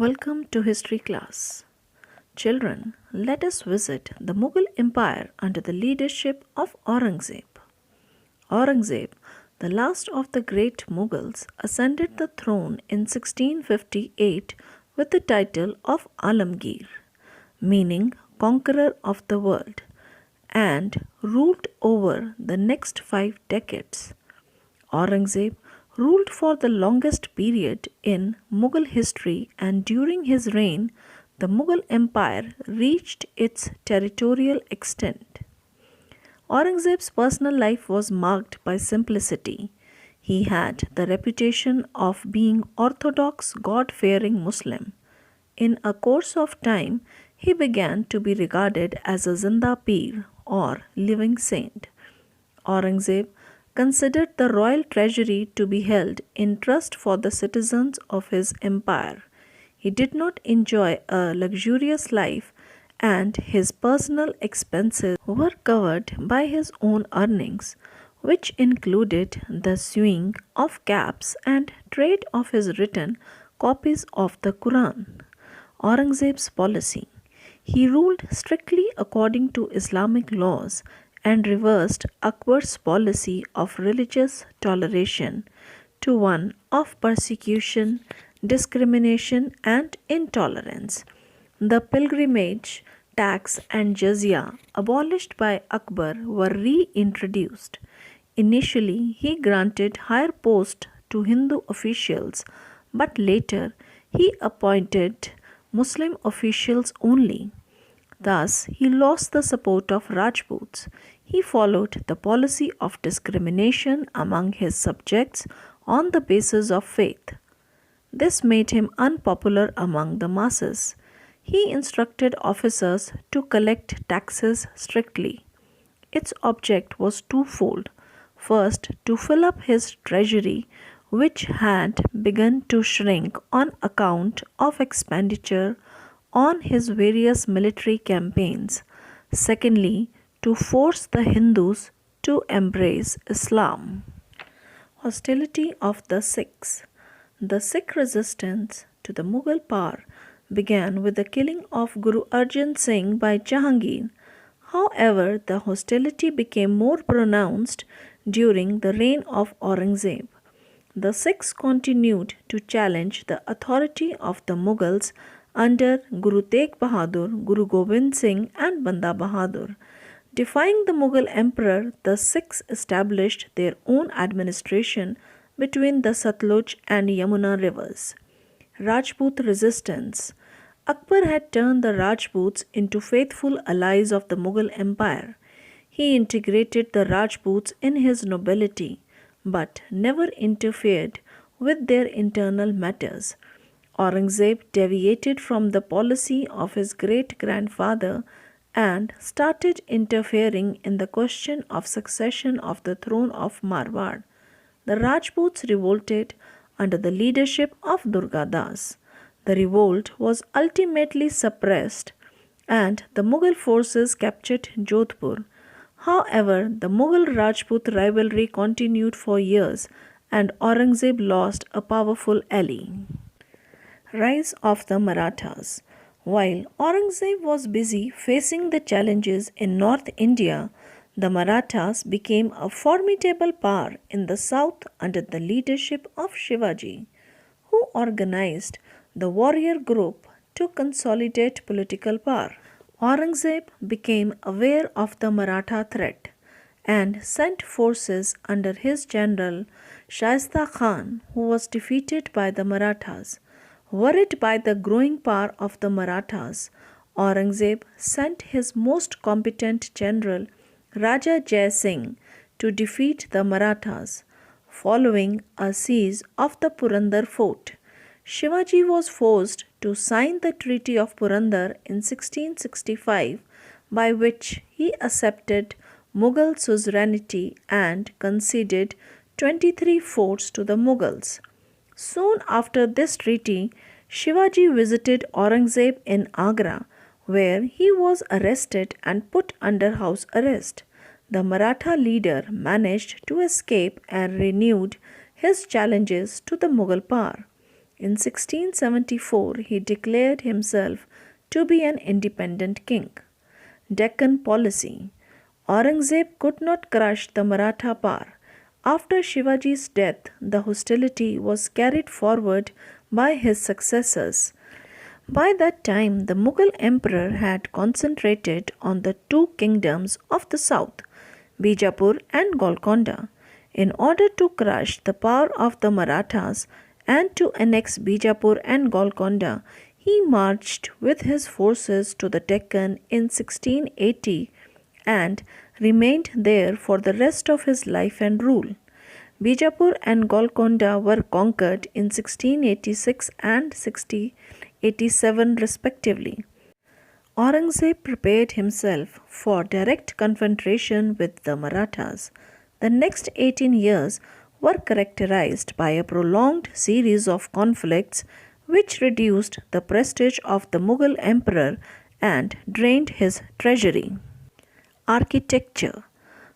Welcome to History class. Children, let us visit the Mughal Empire under the leadership of Aurangzeb. Aurangzeb, the last of the great Mughals, ascended the throne in 1658 with the title of Alamgir, meaning conqueror of the world, and ruled over the next 5 decades. Aurangzeb ruled for the longest period in Mughal history, and during his reign, the Mughal Empire reached its territorial extent. Aurangzeb's personal life was marked by simplicity. He had the reputation of being orthodox, God fearing Muslim. In a course of time, he began to be regarded as a Zinda Pir or living saint. Aurangzeb considered the royal treasury to be held in trust for the citizens of his empire. He did not enjoy a luxurious life, and his personal expenses were covered by his own earnings, which included the sewing of caps and trade of his written copies of the Quran. Aurangzeb's policy. He ruled strictly according to Islamic laws and reversed Akbar's policy of religious toleration to one of persecution, discrimination, and intolerance. The pilgrimage tax and jizya abolished by Akbar were reintroduced. Initially, he granted higher posts to Hindu officials, but later he appointed Muslim officials only. Thus, he lost the support of Rajputs. He followed the policy of discrimination among his subjects on the basis of faith. This made him unpopular among the masses. He instructed officers to collect taxes strictly. Its object was twofold. First, to fill up his treasury, which had begun to shrink on account of expenditure on his various military campaigns. Secondly, to force the Hindus to embrace Islam. Hostility of the Sikhs. The Sikh resistance to the Mughal power began with the killing of Guru Arjan Singh by Jahangir. However, the hostility became more pronounced during the reign of Aurangzeb. The Sikhs continued to challenge the authority of the Mughals under Guru Tegh Bahadur, Guru Gobind Singh, and Banda Bahadur. Defying the Mughal emperor, the Sikhs established their own administration between the Satluj and Yamuna rivers. Rajput resistance. Akbar had turned the Rajputs into faithful allies of the Mughal Empire. He integrated the Rajputs in his nobility, but never interfered with their internal matters. Aurangzeb deviated from the policy of his great-grandfather and started interfering in the question of succession of the throne of Marwar. The Rajputs revolted under the leadership of Durga Das. The revolt was ultimately suppressed and the Mughal forces captured Jodhpur. However, the Mughal Rajput rivalry continued for years and Aurangzeb lost a powerful ally. Rise of the Marathas. While Aurangzeb was busy facing the challenges in North India, the Marathas became a formidable power in the south under the leadership of Shivaji, who organized the warrior group to consolidate political power. Aurangzeb became aware of the Maratha threat and sent forces under his general Shaista Khan, who was defeated by the Marathas. Worried by the growing power of the Marathas, Aurangzeb sent his most competent general Raja Jai Singh to defeat the Marathas. Following a siege of the Purandar fort, Shivaji was forced to sign the Treaty of Purandar in 1665, by which he accepted Mughal suzerainty and conceded 23 forts to the Mughals. Soon after this treaty, Shivaji visited Aurangzeb in Agra, where he was arrested and put under house arrest. The Maratha leader managed to escape and renewed his challenges to the Mughal power. In 1674, he declared himself to be an independent king. Deccan policy. Aurangzeb could not crush the Maratha power. After Shivaji's death, the hostility was carried forward by his successors. By that time, the Mughal emperor had concentrated on the two kingdoms of the south, Bijapur and Golconda. In order to crush the power of the Marathas and to annex Bijapur and Golconda, he marched with his forces to the Deccan in 1680 and remained there for the rest of his life and rule. Bijapur and Golconda were conquered in 1686 and 1687 respectively. Aurangzeb prepared himself for direct confrontation with the Marathas. The next 18 years were characterized by a prolonged series of conflicts which reduced the prestige of the Mughal emperor and drained his treasury. Architecture.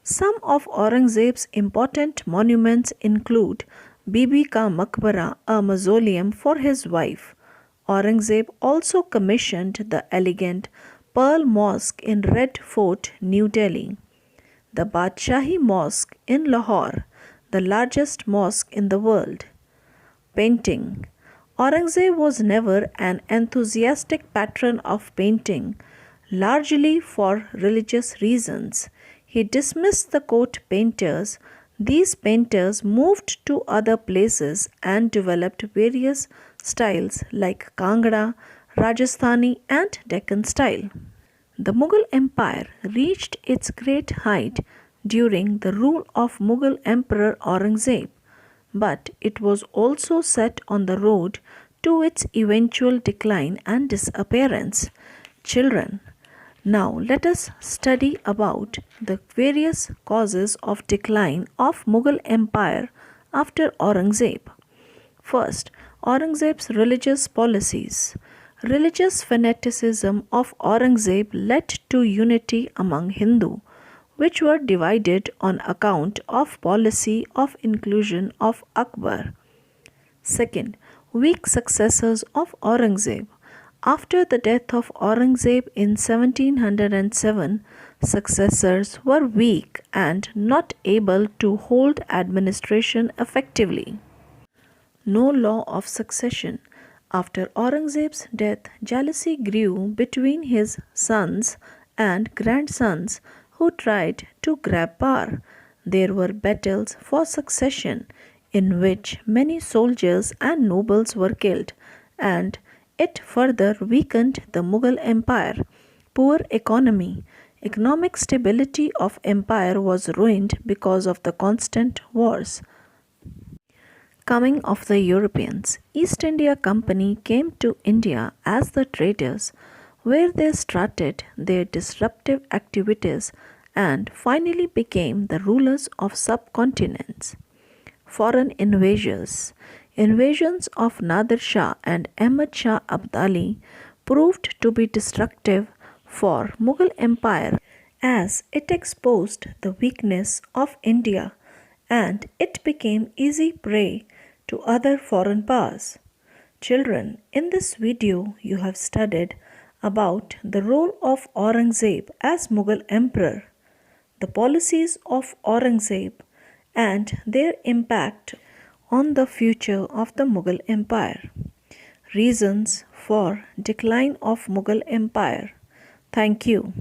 Some of Aurangzeb's important monuments include Bibi Ka Maqbara, a mausoleum for his wife. Aurangzeb also commissioned the elegant Pearl Mosque in Red Fort, New Delhi. The Badshahi Mosque in Lahore, the largest mosque in the world. Painting. Aurangzeb was never an enthusiastic patron of painting, largely for religious reasons. He dismissed the court painters. These painters moved to other places and developed various styles like Kangra, Rajasthani, and Deccan style. The Mughal Empire reached its great height during the rule of Mughal Emperor Aurangzeb, but it was also set on the road to its eventual decline and disappearance. Children, now let us study about the various causes of decline of Mughal Empire after Aurangzeb. First, Aurangzeb's religious policies. Religious fanaticism of Aurangzeb led to unity among Hindu, which were divided on account of policy of inclusion of Akbar. Second, weak successors of Aurangzeb. After the death of Aurangzeb in 1707, successors were weak and not able to hold administration effectively. No law of succession. After Aurangzeb's death, jealousy grew between his sons and grandsons who tried to grab power. There were battles for succession in which many soldiers and nobles were killed, and it further weakened the Mughal Empire. Poor economy. Economic stability of empire was ruined because of the constant wars. Coming of the Europeans, East India Company came to India as the traders, where they started their disruptive activities and finally became the rulers of subcontinents. Foreign invasions. Invasions of Nadir Shah and Ahmad Shah Abdali proved to be destructive for Mughal Empire as it exposed the weakness of India and it became easy prey to other foreign powers. Children, in this video you have studied about the role of Aurangzeb as Mughal emperor, the policies of Aurangzeb and their impact on the future of the Mughal Empire. Reasons for decline of Mughal Empire. Thank you.